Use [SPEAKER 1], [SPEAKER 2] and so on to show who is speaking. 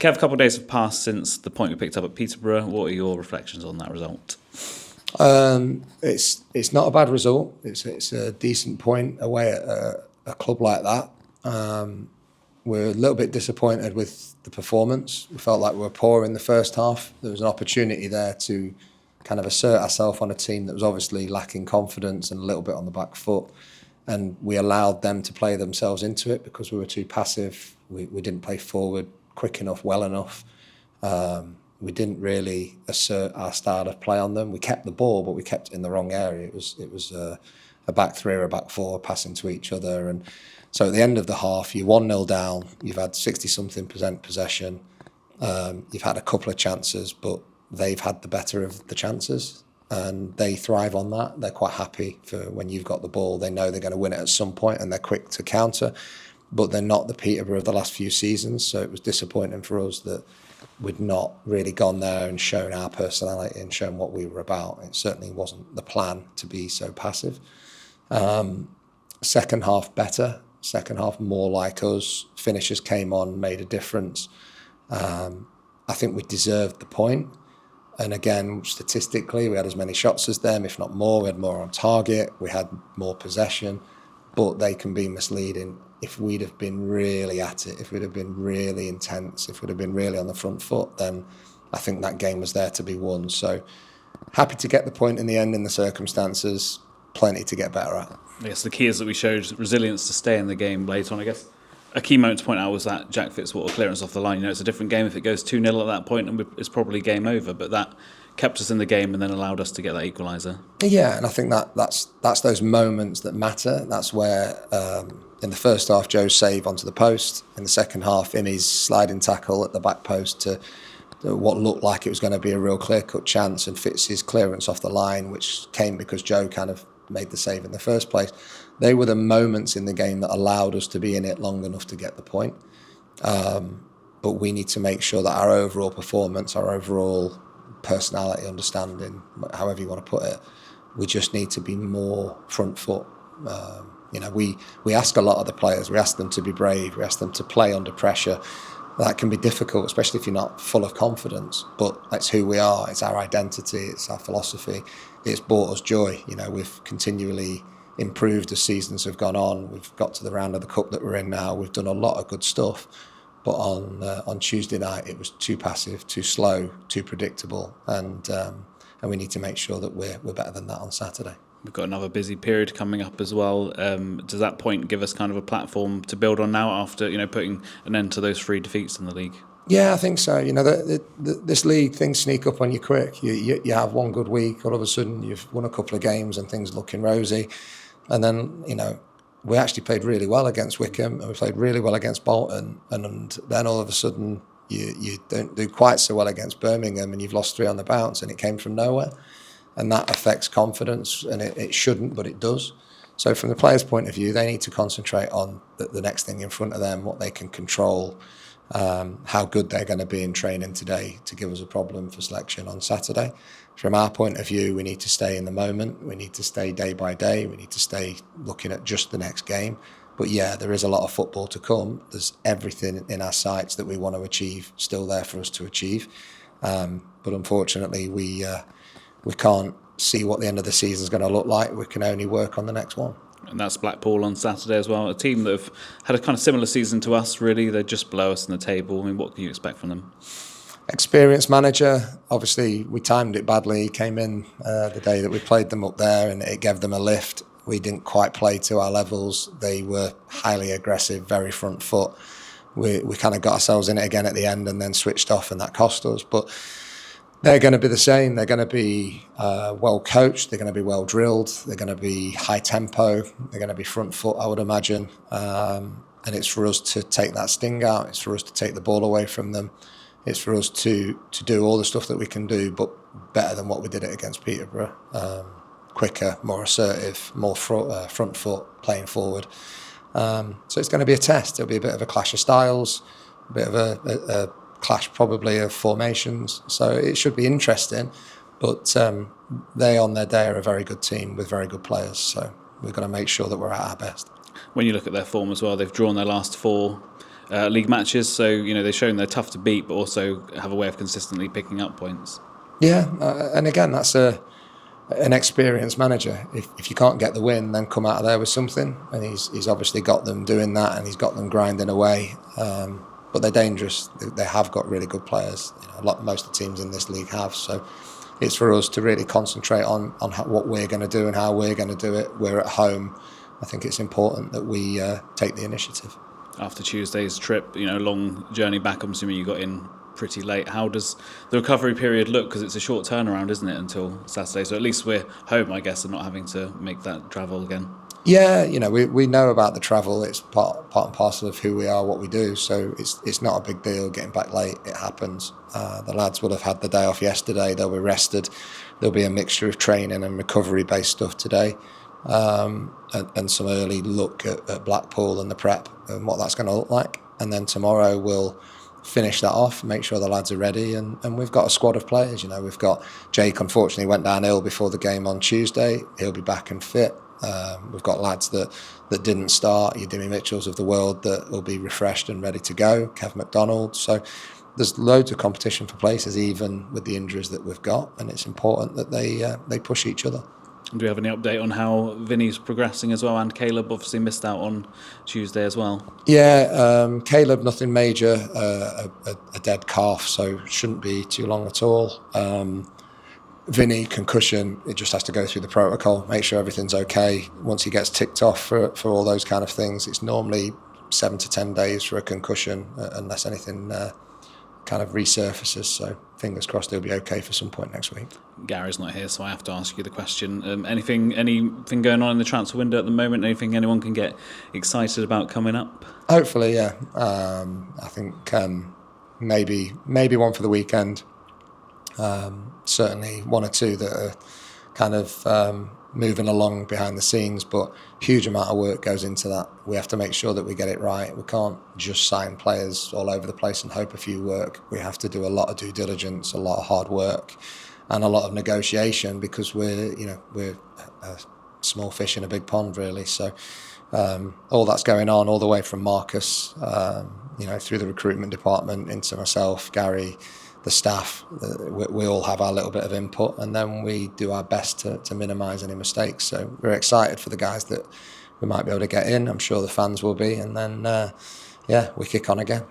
[SPEAKER 1] Kev, a couple of days have passed since the point we picked up at Peterborough. What are your reflections on that result?
[SPEAKER 2] It's not a bad result. It's a decent point away at a club like that. We're a little bit disappointed with the performance. We felt like we were poor in the first half. There was an opportunity there to kind of assert ourselves on a team that was obviously lacking confidence and a little bit on the back foot. And we allowed them to play themselves into it because we were too passive. We didn't play forward quick enough, well enough. We didn't really assert our style of play on them. We kept the ball, but we kept it in the wrong area. It was a back three or a back four passing to each other. And so at the end of the half, you're 1-0 down. You've had 60-something% possession. You've had a couple of chances, but they've had the better of the chances. And they thrive on that. They're quite happy for when you've got the ball. They know they're going to win it at some point and they're quick to counter. But they're not the Peterborough of the last few seasons. So it was disappointing for us that we'd not really gone there and shown our personality and shown what we were about. It certainly wasn't the plan to be so passive. Second half better. Second half more like us. Finishers came on, made a difference. I think we deserved the point. And again, statistically, we had as many shots as them, if not more. We had more on target. We had more possession. But they can be misleading. If we'd have been really at it, if we'd have been really intense, if we'd have been really on the front foot, then I think that game was there to be won. So happy to get the point in the end in the circumstances. Plenty to get better at.
[SPEAKER 1] I guess the key is that we showed resilience to stay in the game late on. I guess a key moment to point out was that Jack Fitzwater clearance off the line. You know, it's a different game if it goes 2-0 at that point, and it's probably game over. But that kept us in the game and then allowed us to get that equaliser.
[SPEAKER 2] Yeah, and I think that's those moments that matter. That's where in the first half, Joe's save onto the post. In the second half, Imi's sliding tackle at the back post to what looked like it was going to be a real clear-cut chance, and Fitz's clearance off the line, which came because Joe kind of made the save in the first place. They were the moments in the game that allowed us to be in it long enough to get the point. But we need to make sure that our overall performance, our overall personality, understanding, however you want to put it, we just need to be more front foot. We ask a lot of the players. We ask them to be brave. We ask them to play under pressure. That can be difficult, especially if you're not full of confidence. But that's who we are. It's our identity. It's our philosophy. It's brought us joy. You know, we've continually improved as seasons have gone on. We've got to the round of the cup that we're in now. We've done a lot of good stuff. But on Tuesday night, it was too passive, too slow, too predictable, and we need to make sure that we're better than that on Saturday.
[SPEAKER 1] We've got another busy period coming up as well. Does that point give us kind of a platform to build on now after putting an end to those 3 defeats in the league?
[SPEAKER 2] Yeah, I think so. You know, this league, things sneak up on you quick. You have one good week, all of a sudden you've won a couple of games and things looking rosy, and then we actually played really well against Wickham and we played really well against Bolton, and then all of a sudden you don't do quite so well against Birmingham and you've lost 3 on the bounce, and it came from nowhere, and that affects confidence, and it shouldn't, but it does. So from the players' point of view, they need to concentrate on the next thing in front of them, what they can control, how good they're going to be in training today to give us a problem for selection on Saturday. From our point of view, we need to stay in the moment. We need to stay day by day. We need to stay looking at just the next game. But yeah, there is a lot of football to come. There's everything in our sights that we want to achieve still there for us to achieve. But unfortunately, we can't see what the end of the season is going to look like. We can only work on the next one.
[SPEAKER 1] And that's Blackpool on Saturday as well. A team that have had a kind of similar season to us, really. They're just below us in the table. I mean, what can you expect from them?
[SPEAKER 2] Experienced manager. Obviously, we timed it badly. He came in the day that we played them up there, and it gave them a lift. We didn't quite play to our levels. They were highly aggressive, very front foot. We kind of got ourselves in it again at the end and then switched off, and that cost us. But they're going to be the same. They're going to be well coached. They're going to be well drilled. They're going to be high tempo. They're going to be front foot, I would imagine. And it's for us to take that sting out. It's for us to take the ball away from them. It's for us to do all the stuff that we can do, but better than what we did it against Peterborough. Quicker, more assertive, more front foot, playing forward. So it's going to be a test. It'll be a bit of a clash of styles, a bit of a clash probably of formations. So it should be interesting. But they on their day are a very good team with very good players. So we've got to make sure that we're at our best.
[SPEAKER 1] When you look at their form as well, they've drawn their last 4. league matches. So they've shown they're tough to beat, but also have a way of consistently picking up points.
[SPEAKER 2] Yeah, and again, that's an experienced manager. If you can't get the win, then come out of there with something. And he's obviously got them doing that, and he's got them grinding away. But they're dangerous. They have got really good players. Most of the teams in this league have. So it's for us to really concentrate on what we're going to do and how we're going to do it. We're at home. I think it's important that we take the initiative.
[SPEAKER 1] After Tuesday's trip, long journey back, I'm assuming you got in pretty late. How does the recovery period look? Because it's a short turnaround, isn't it, until Saturday? So at least we're home, I guess, and not having to make that travel again.
[SPEAKER 2] Yeah, we know about the travel. It's part and parcel of who we are, what we do. So it's not a big deal getting back late. It happens. The lads will have had the day off yesterday. They'll be rested. There'll be a mixture of training and recovery-based stuff today, and some early look at Blackpool and the prep and what that's going to look like. And then tomorrow we'll finish that off, make sure the lads are ready, and we've got a squad of players. We've got Jake, unfortunately, went down ill before the game on Tuesday. He'll be back and fit. We've got lads that didn't start, your Dimmy Mitchells of the world, that will be refreshed and ready to go, Kev McDonald. So there's loads of competition for places, even with the injuries that we've got, and it's important that they push each other.
[SPEAKER 1] Do we have any update on how Vinny's progressing as well? And Caleb obviously missed out on Tuesday as well.
[SPEAKER 2] Yeah, Caleb, nothing major, a dead calf, so shouldn't be too long at all. Vinny, concussion, it just has to go through the protocol, make sure everything's okay. Once he gets ticked off for all those kind of things, it's normally 7 to 10 days for a concussion, unless anything kind of resurfaces. So fingers crossed he'll be okay for some point next week.
[SPEAKER 1] Gary's not here, so I have to ask you the question. Anything going on in the transfer window at the moment? Anything anyone can get excited about coming up?
[SPEAKER 2] Hopefully, yeah. I think maybe one for the weekend. Certainly one or two that are kind of moving along behind the scenes, but huge amount of work goes into that. We have to make sure that we get it right. We can't just sign players all over the place and hope a few work. We have to do a lot of due diligence, a lot of hard work, and a lot of negotiation, because we're a small fish in a big pond, really. So all that's going on, all the way from Marcus, through the recruitment department, into myself, Gary, the staff. We all have our little bit of input, and then we do our best to minimise any mistakes. So we're excited for the guys that we might be able to get in. I'm sure the fans will be, and then we kick on again.